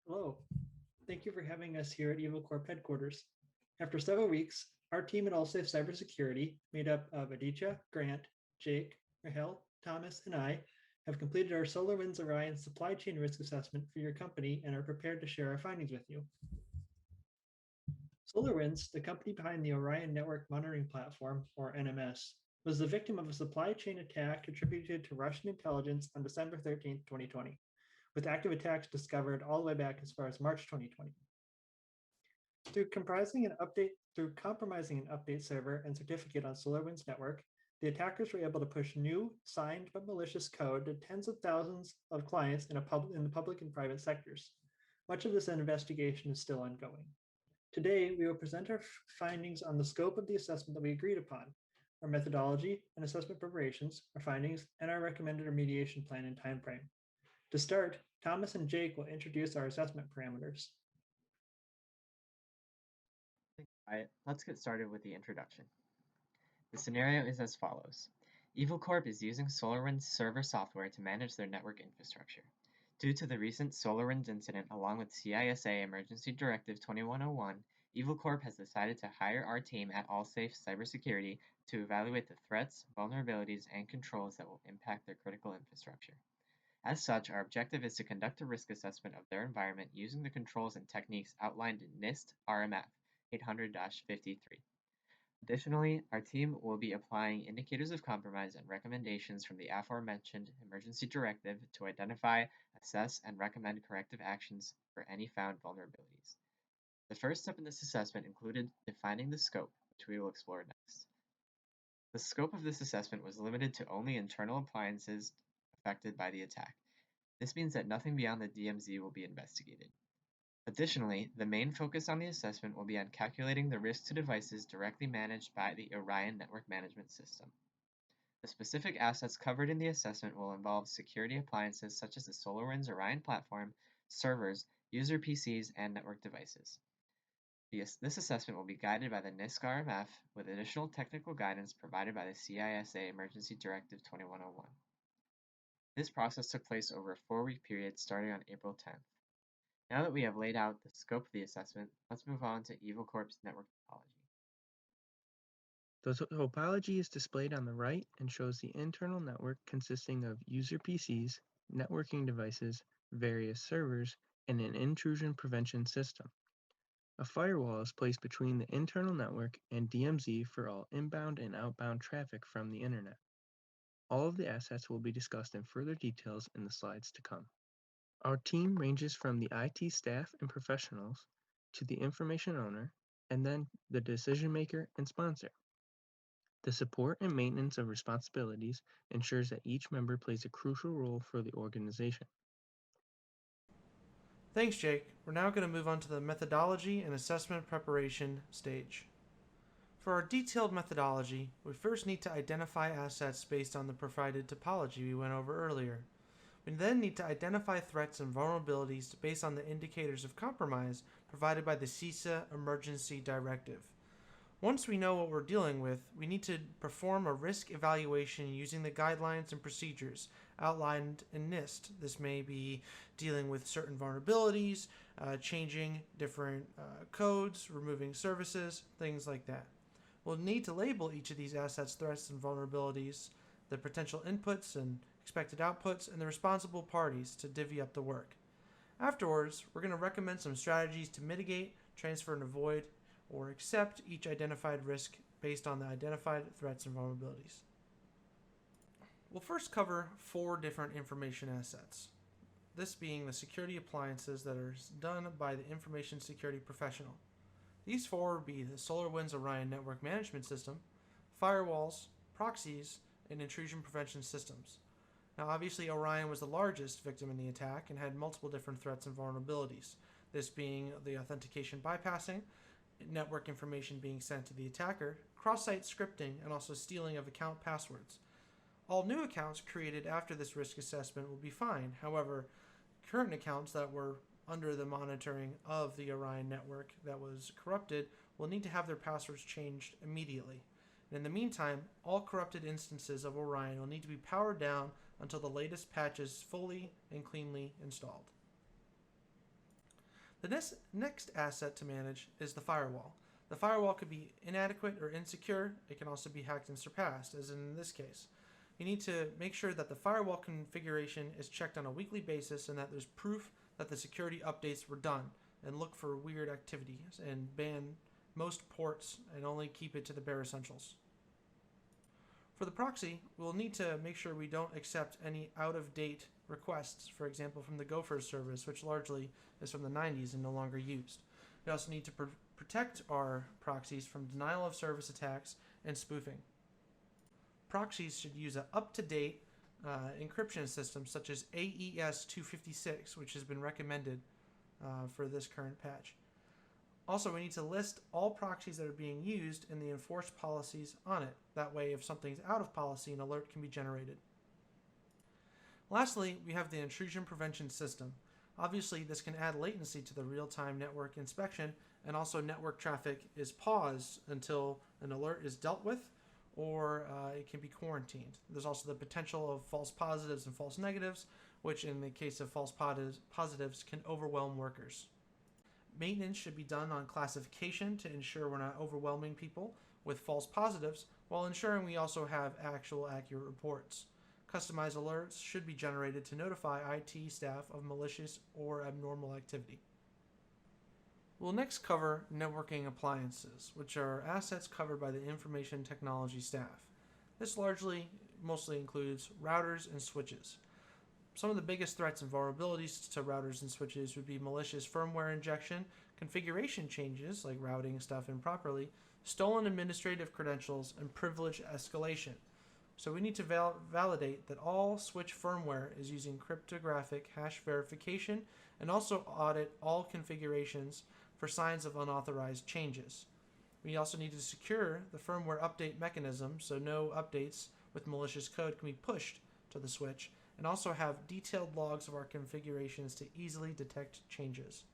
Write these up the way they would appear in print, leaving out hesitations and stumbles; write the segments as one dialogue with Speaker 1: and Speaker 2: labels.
Speaker 1: Hello. Thank you for having us here at Evil Corp headquarters. After several weeks, our team at AllSafe Cybersecurity, made up of Aditya, Grant, Jake, Rahel, Thomas, and I, have completed our SolarWinds Orion supply chain risk assessment for your company and are prepared to share our findings with you. SolarWinds, the company behind the Orion Network Monitoring Platform, or NMS, was the victim of a supply chain attack attributed to Russian intelligence on December 13, 2020, with active attacks discovered all the way back as far as March 2020. Through compromising an update server and certificate on SolarWinds network, the attackers were able to push new, signed but malicious code to tens of thousands of clients in the public and private sectors. Much of this investigation is still ongoing. Today, we will present our findings on the scope of the assessment that we agreed upon, our methodology and assessment preparations, our findings, and our recommended remediation plan and timeframe. To start, Thomas and Jake will introduce our assessment parameters.
Speaker 2: Alright, let's get started with the introduction. The scenario is as follows. Evil Corp is using SolarWinds server software to manage their network infrastructure. Due to the recent SolarWinds incident along with CISA Emergency Directive 2101, Evil Corp has decided to hire our team at AllSafe Cybersecurity to evaluate the threats, vulnerabilities, and controls that will impact their critical infrastructure. As such, our objective is to conduct a risk assessment of their environment using the controls and techniques outlined in NIST RMF 800-53. Additionally, our team will be applying indicators of compromise and recommendations from the aforementioned emergency directive to identify, assess, and recommend corrective actions for any found vulnerabilities. The first step in this assessment included defining the scope, which we will explore next. The scope of this assessment was limited to only internal appliances affected by the attack. This means that nothing beyond the DMZ will be investigated. Additionally, the main focus on the assessment will be on calculating the risk to devices directly managed by the Orion Network Management System. The specific assets covered in the assessment will involve security appliances such as the SolarWinds Orion platform, servers, user PCs, and network devices. This assessment will be guided by the NIST RMF with additional technical guidance provided by the CISA Emergency Directive 2101. This process took place over a 4-week period starting on April 10th. Now that we have laid out the scope of the assessment, let's move on to Evil Corp's network topology.
Speaker 3: The topology is displayed on the right and shows the internal network consisting of user PCs, networking devices, various servers, and an intrusion prevention system. A firewall is placed between the internal network and DMZ for all inbound and outbound traffic from the internet. All of the assets will be discussed in further details in the slides to come. Our team ranges from the IT staff and professionals to the information owner, and then the decision maker and sponsor. The support and maintenance of responsibilities ensures that each member plays a crucial role for the organization.
Speaker 4: Thanks, Jake. We're now going to move on to the methodology and assessment preparation stage. For our detailed methodology, we first need to identify assets based on the provided topology we went over earlier. We then need to identify threats and vulnerabilities based on the indicators of compromise provided by the CISA Emergency Directive. Once we know what we're dealing with, we need to perform a risk evaluation using the guidelines and procedures outlined in NIST. This may be dealing with certain vulnerabilities, changing different codes, removing services, things like that. We'll need to label each of these assets, threats, and vulnerabilities, the potential inputs and expected outputs, and the responsible parties to divvy up the work. Afterwards, we're going to recommend some strategies to mitigate, transfer, and avoid, or accept each identified risk based on the identified threats and vulnerabilities. We'll first cover 4 different information assets, this being the security appliances that are done by the information security professional. These 4 would be the SolarWinds Orion Network Management System, firewalls, proxies, and intrusion prevention systems. Now obviously Orion was the largest victim in the attack and had multiple different threats and vulnerabilities, this being the authentication bypassing, network information being sent to the attacker, cross-site scripting, and also stealing of account passwords. All new accounts created after this risk assessment will be fine. However, current accounts that were under the monitoring of the Orion network that was corrupted will need to have their passwords changed immediately. And in the meantime, all corrupted instances of Orion will need to be powered down until the latest patch is fully and cleanly installed. The next asset to manage is the firewall. The firewall could be inadequate or insecure. It can also be hacked and surpassed, as in this case. You need to make sure that the firewall configuration is checked on a weekly basis and that there's proof that the security updates were done, and look for weird activities and ban most ports and only keep it to the bare essentials. For the proxy, we'll need to make sure we don't accept any out-of-date requests, for example from the Gopher service, which largely is from the 90s and no longer used. We also need to protect our proxies from denial of service attacks and spoofing. Proxies should use an up-to-date encryption system such as AES 256, which has been recommended for this current patch. Also, we need to list all proxies that are being used and the enforced policies on it. That way, if something's out of policy, an alert can be generated. Lastly, we have the intrusion prevention system. Obviously, this can add latency to the real-time network inspection, and also network traffic is paused until an alert is dealt with, or it can be quarantined. There's also the potential of false positives and false negatives, which in the case of false positives can overwhelm workers. Maintenance should be done on classification to ensure we're not overwhelming people with false positives, while ensuring we also have actual accurate reports. Customized alerts should be generated to notify IT staff of malicious or abnormal activity. We'll next cover networking appliances, which are assets covered by the information technology staff. This mostly includes routers and switches. Some of the biggest threats and vulnerabilities to routers and switches would be malicious firmware injection, configuration changes like routing stuff improperly, stolen administrative credentials, and privilege escalation. So we need to validate that all switch firmware is using cryptographic hash verification, and also audit all configurations for signs of unauthorized changes. We also need to secure the firmware update mechanism so no updates with malicious code can be pushed to the switch, and also have detailed logs of our configurations to easily detect changes.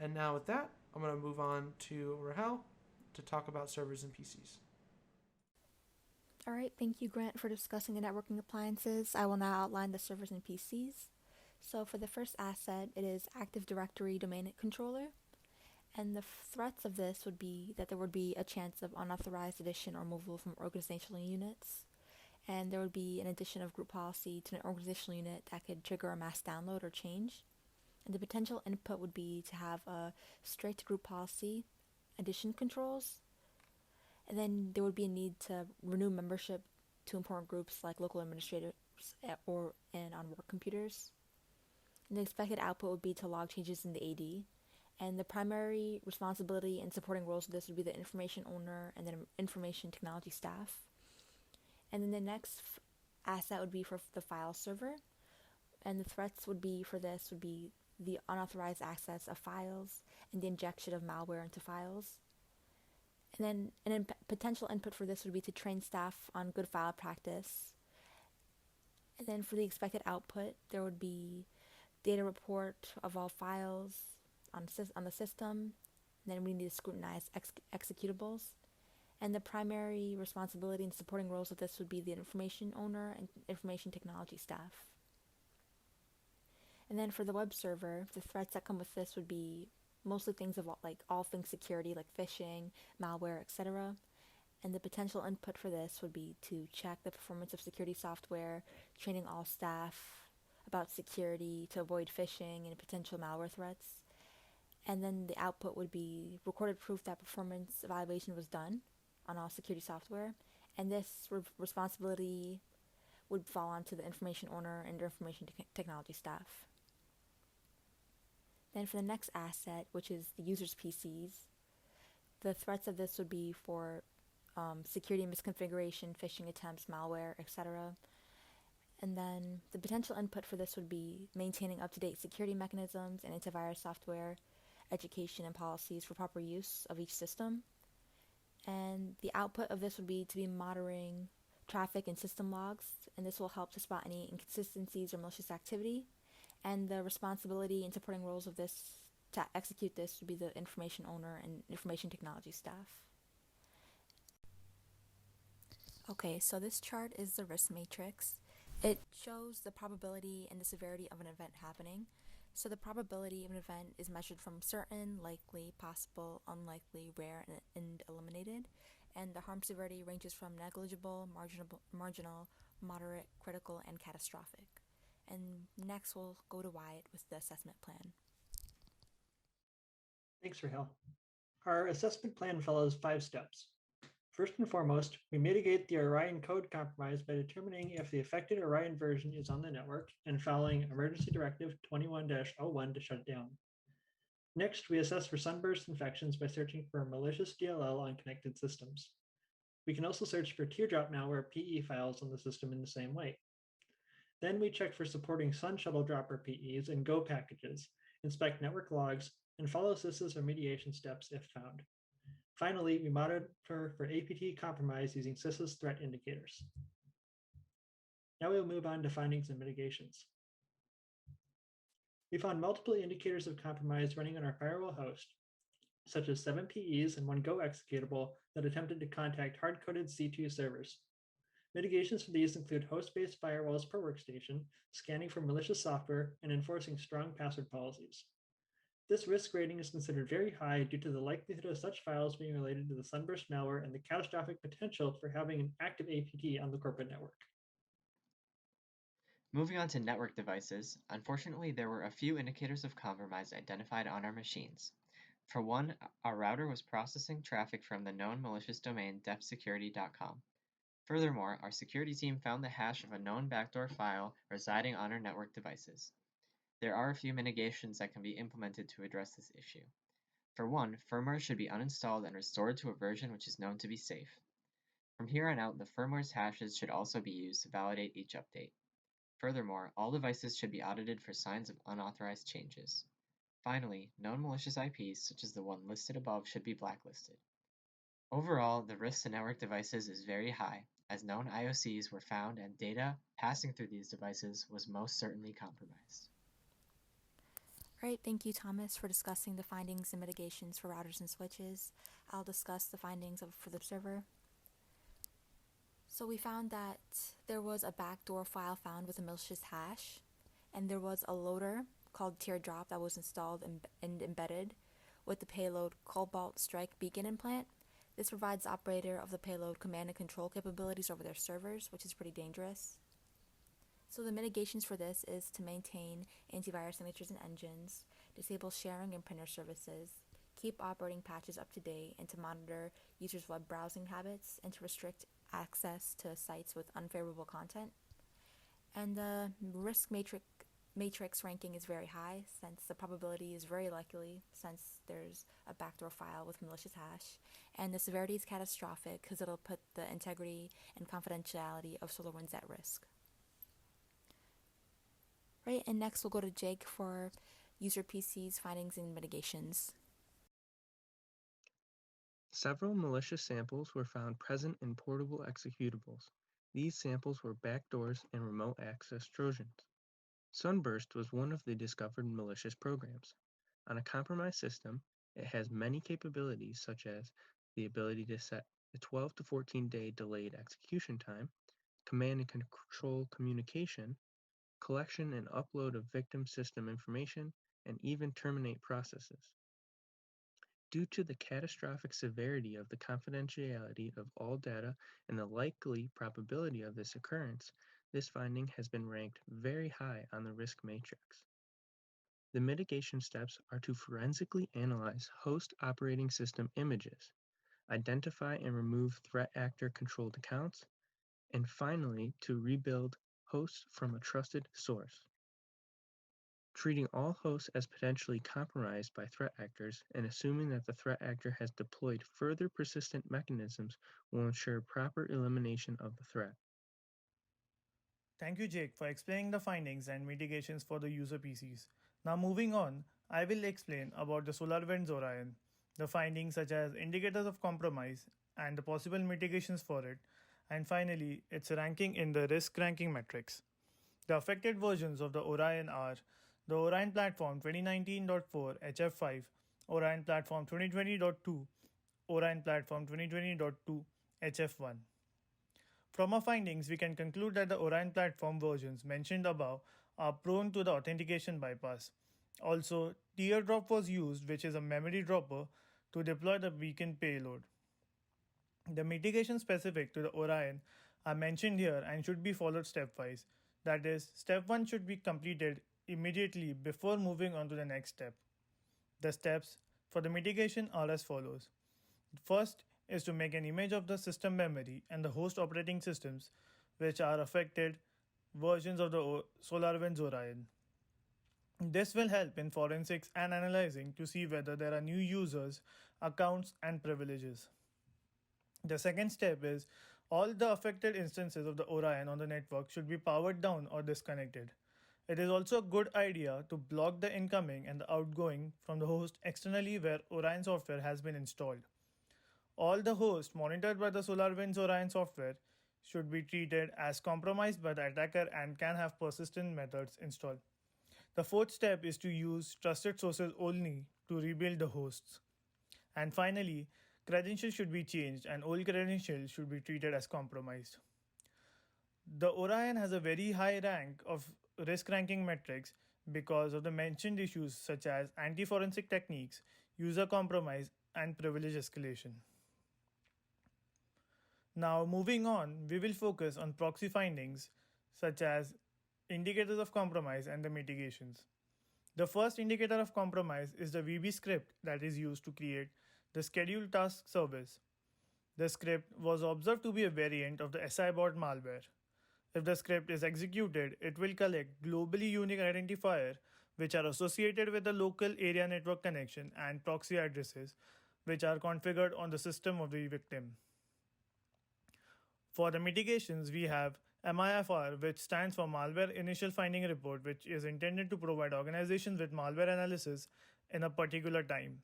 Speaker 4: And now with that, I'm going to move on to Rahel to talk about servers and PCs.
Speaker 5: All right, thank you, Grant, for discussing the networking appliances. I will now outline the servers and PCs. So for the first asset, it is Active Directory Domain Controller. And the threats of this would be that there would be a chance of unauthorized addition or removal from organizational units. And there would be an addition of group policy to an organizational unit that could trigger a mass download or change. And the potential input would be to have a strict group policy, addition controls, and then there would be a need to renew membership to important groups like local administrators and on work computers. And the expected output would be to log changes in the AD. And the primary responsibility and supporting roles of this would be the information owner and then information technology staff. And then the next asset would be for the file server. And the threats would be for this would be the unauthorized access of files and the injection of malware into files. And then potential input for this would be to train staff on good file practice. And then for the expected output, there would be data report of all files on the system. And then we need to scrutinize executables. And the primary responsibility and supporting roles of this would be the information owner and information technology staff. And then for the web server, the threats that come with this would be mostly things of all things security, like phishing, malware, etc. And the potential input for this would be to check the performance of security software, training all staff about security to avoid phishing and potential malware threats. And then the output would be recorded proof that performance evaluation was done on all security software. And this responsibility would fall onto the information owner and the information technology staff. Then for the next asset, which is the user's PCs, the threats of this would be for security misconfiguration, phishing attempts, malware, etc. And then the potential input for this would be maintaining up-to-date security mechanisms and antivirus software, education and policies for proper use of each system. And the output of this would be to be monitoring traffic and system logs, and this will help to spot any inconsistencies or malicious activity. And the responsibility and supporting roles of this to execute this would be the information owner and information technology staff. Okay, so this chart is the risk matrix. It shows the probability and the severity of an event happening. So the probability of an event is measured from certain, likely, possible, unlikely, rare, and eliminated. And the harm severity ranges from negligible, marginal, moderate, critical, and catastrophic. And next we'll go to Wyatt with the assessment plan.
Speaker 1: Thanks, Rahel. Our assessment plan follows 5 steps. First and foremost, we mitigate the Orion code compromise by determining if the affected Orion version is on the network and following Emergency Directive 21-01 to shut it down. Next, we assess for sunburst infections by searching for malicious DLL on connected systems. We can also search for teardrop malware PE files on the system in the same way. Then we check for supporting Sun Shuttle Dropper PEs and Go packages, inspect network logs, and follow SysS's remediation steps if found. Finally, we monitor for APT compromise using SysS's threat indicators. Now we'll move on to findings and mitigations. We found multiple indicators of compromise running on our firewall host, such as 7 PEs and 1 Go executable that attempted to contact hard-coded C2 servers. Mitigations for these include host-based firewalls per workstation, scanning for malicious software, and enforcing strong password policies. This risk rating is considered very high due to the likelihood of such files being related to the sunburst malware and the catastrophic potential for having an active APT on the corporate network.
Speaker 2: Moving on to network devices, unfortunately there were a few indicators of compromise identified on our machines. For one, our router was processing traffic from the known malicious domain defsecurity.com. Furthermore, our security team found the hash of a known backdoor file residing on our network devices. There are a few mitigations that can be implemented to address this issue. For one, firmware should be uninstalled and restored to a version which is known to be safe. From here on out, the firmware's hashes should also be used to validate each update. Furthermore, all devices should be audited for signs of unauthorized changes. Finally, known malicious IPs, such as the one listed above, should be blacklisted. Overall, the risk to network devices is very high, as known IOCs were found and data passing through these devices was most certainly compromised.
Speaker 5: All right, thank you, Thomas, for discussing the findings and mitigations for routers and switches. I'll discuss the findings for the server. So we found that there was a backdoor file found with a malicious hash, and there was a loader called Teardrop that was installed and embedded with the payload Cobalt Strike Beacon implant. This provides the operator of the payload command and control capabilities over their servers, which is pretty dangerous. So the mitigations for this is to maintain antivirus signatures and engines, disable sharing and printer services, keep operating patches up to date, and to monitor users' web browsing habits, and to restrict access to sites with unfavorable content. And the risk matrix ranking is very high, since the probability is very likely, since there's a backdoor file with malicious hash, and the severity is catastrophic because it'll put the integrity and confidentiality of SolarWinds at risk. Right, and next we'll go to Jake for user PCs, findings, and mitigations.
Speaker 3: Several malicious samples were found present in portable executables. These samples were backdoors and remote access Trojans. Sunburst was one of the discovered malicious programs. On a compromised system, it has many capabilities such as the ability to set a 12 to 14 day delayed execution time, command and control communication, collection and upload of victim system information, and even terminate processes. Due to the catastrophic severity of the confidentiality of all data and the likely probability of this occurrence, this finding has been ranked very high on the risk matrix. The mitigation steps are to forensically analyze host operating system images, identify and remove threat actor controlled accounts, and finally to rebuild hosts from a trusted source. Treating all hosts as potentially compromised by threat actors and assuming that the threat actor has deployed further persistent mechanisms will ensure proper elimination of the threat.
Speaker 6: Thank you, Jake, for explaining the findings and mitigations for the user PCs. Now moving on, I will explain about the SolarWinds Orion, the findings such as indicators of compromise and the possible mitigations for it, and finally, its ranking in the risk ranking metrics. The affected versions of the Orion are the Orion Platform 2019.4 HF5, Orion Platform 2020.2, Orion Platform 2020.2 HF1. From our findings, we can conclude that the Orion Platform versions mentioned above are prone to the authentication bypass. Also, teardrop was used, which is a memory dropper, to deploy the beacon payload. The mitigations specific to the Orion are mentioned here and should be followed stepwise. That is, step 1 should be completed immediately before moving on to the next step. The steps for the mitigation are as follows. First is to make an image of the system memory and the host operating systems which are affected versions of the SolarWinds Orion. This will help in forensics and analyzing to see whether there are new users, accounts, and privileges. The second step is all the affected instances of the Orion on the network should be powered down or disconnected. It is also a good idea to block the incoming and the outgoing from the host externally where Orion software has been installed. All the hosts monitored by the SolarWinds Orion software should be treated as compromised by the attacker and can have persistent methods installed. The fourth step is to use trusted sources only to rebuild the hosts. And finally, credentials should be changed and old credentials should be treated as compromised. The Orion has a very high rank of risk ranking metrics because of the mentioned issues such as anti-forensic techniques, user compromise, and privilege escalation. Now moving on, we will focus on proxy findings such as indicators of compromise and the mitigations. The first indicator of compromise is the VB script that is used to create the scheduled task service. The script was observed to be a variant of the SIBot malware. If the script is executed, it will collect globally unique identifier which are associated with the local area network connection and proxy addresses which are configured on the system of the victim. For the mitigations, we have MIFR, which stands for Malware Initial Finding Report, which is intended to provide organizations with malware analysis in a particular time.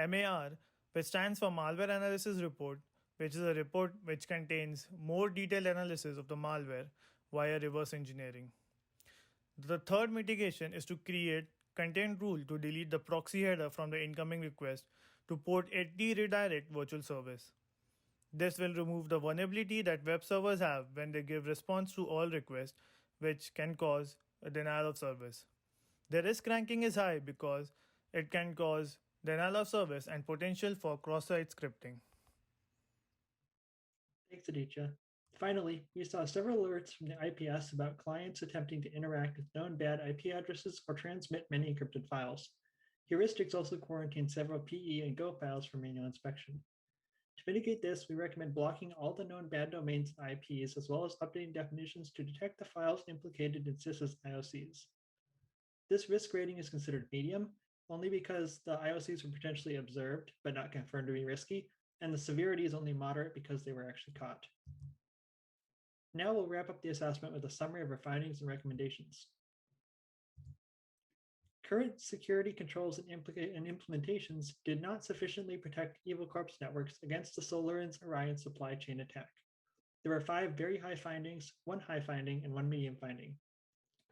Speaker 6: MAR, which stands for Malware Analysis Report, which is a report which contains more detailed analysis of the malware via reverse engineering. The third mitigation is to create content rule to delete the proxy header from the incoming request to port 80 redirect virtual service. This will remove the vulnerability that web servers have when they give response to all requests, which can cause a denial of service. The risk ranking is high because it can cause denial of service and potential for cross-site scripting.
Speaker 1: Thanks, Aditya. Finally, we saw several alerts from the IPS about clients attempting to interact with known bad IP addresses or transmit many encrypted files. Heuristics also quarantine several PE and Go files for manual inspection. To mitigate this, we recommend blocking all the known bad domains and IPs, as well as updating definitions to detect the files implicated in CIS's IOCs. This risk rating is considered medium, only because the IOCs were potentially observed, but not confirmed to be risky, and the severity is only moderate because they were actually caught. Now we'll wrap up the assessment with a summary of our findings and recommendations. Current security controls and implementations did not sufficiently protect EvilCorp's networks against the SolarWinds Orion supply chain attack. There were 5 very high findings, 1 high finding, and 1 medium finding.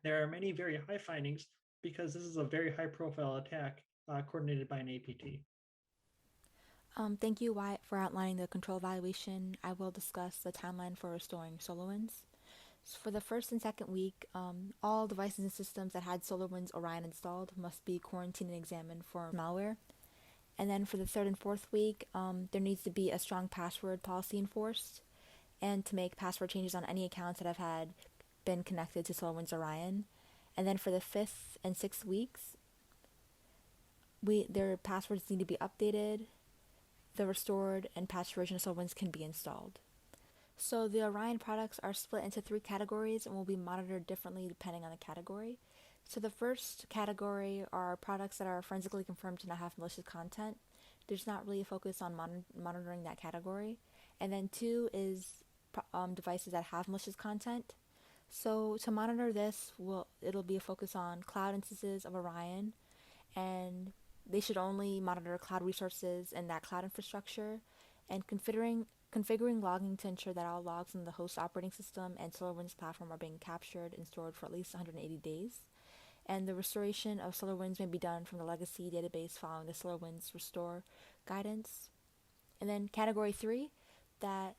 Speaker 1: There are many very high findings because this is a very high-profile attack coordinated by an APT.
Speaker 5: Thank you, Wyatt, for outlining the control evaluation. I will discuss the timeline for restoring SolarWinds. So for the first and second week, all devices and systems that had SolarWinds Orion installed must be quarantined and examined for malware. And then for the third and fourth week, there needs to be a strong password policy enforced, and to make password changes on any accounts that have had been connected to SolarWinds Orion. And then for the fifth and sixth weeks, their passwords need to be updated, the restored and patched version of SolarWinds can be installed. So the Orion products are split into 3 categories and will be monitored differently depending on the category. So the first category are products that are forensically confirmed to not have malicious content. There's not really a focus on monitoring that category. And then 2 is devices that have malicious content. So to monitor this, it'll be a focus on cloud instances of Orion, and they should only monitor cloud resources and that cloud infrastructure, and configuring logging to ensure that all logs in the host operating system and SolarWinds platform are being captured and stored for at least 180 days. And the restoration of SolarWinds may be done from the legacy database following the SolarWinds restore guidance. And then category 3, that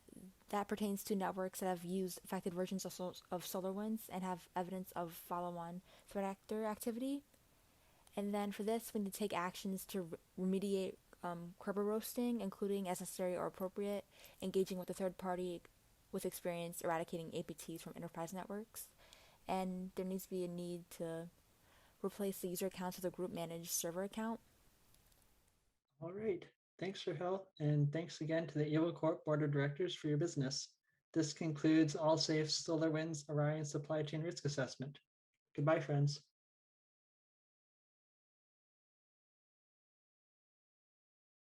Speaker 5: pertains to networks that have used affected versions of SolarWinds and have evidence of follow-on threat actor activity. And then for this, we need to take actions to remediate Kerber roasting, including as necessary or appropriate, engaging with a third party with experience eradicating APTs from enterprise networks. And there needs to be a need to replace the user accounts with a group managed server account.
Speaker 1: All right. Thanks, Rahel. And thanks again to the Evil Corp Board of Directors for your business. This concludes AllSafe's SolarWinds Orion Supply Chain Risk Assessment. Goodbye, friends.